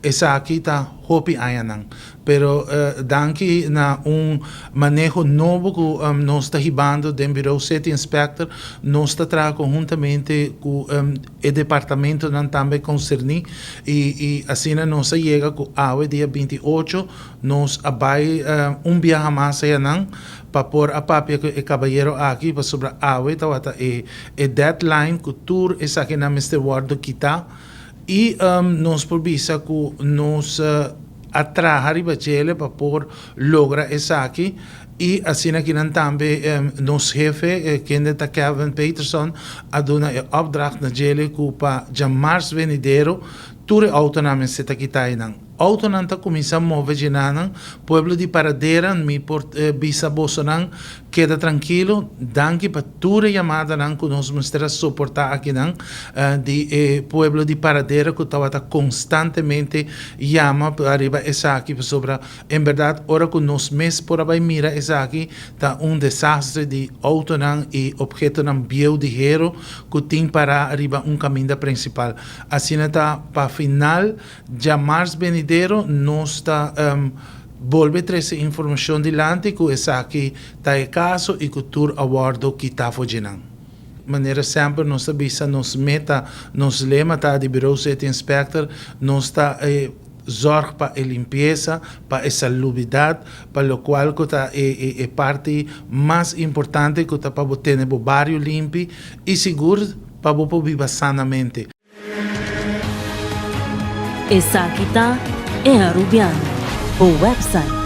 Esa aqui está hopi ayanang. Pero danke na manejo novo que nós está ribando do Bureau City Inspector, nós está trabalhando conjuntamente com o departamento não também concerni e assim nós chega com a dia 28 nós vai viaje mais ayanang para pôr a papel que o caballero aqui para sobre a tawata e deadline que tour essa aqui na Mr. Wardo kita. E nós provisa que nós atrair a bachele para por lograr isso aqui e assim aqui também nos chefe que é Kevin Peterson a dar a opdracht na gele que para já março venideiro tudo autonomia se está quitando autonomia está começando a mover de nada pueblo de Paradera me por bisa bolsonaro queda tranquilo danke para tudo chamada não que nós mostramos suportar aqui não de pueblo de Paradera que estava constantemente chama para arriba essa aqui sobre em verdade hora que nós mês por aí mira essa aqui está desastre de autonomia e objeto não bio de hero que tem para arriba caminho principal assim está para final já março venideiro nós está volve a trazer informação dilante que essa aqui está em caso e que tour awardo que está fugindo. Maneira sempre nós avisa nos meta nos lema tá de Bureau City Inspector nós está zorg para a limpeza, para a salubridade, para o qual é parte mais importante que está para ter o barrio limpo e seguro para viver sanamente. Essa aqui está é a Rubiano, o website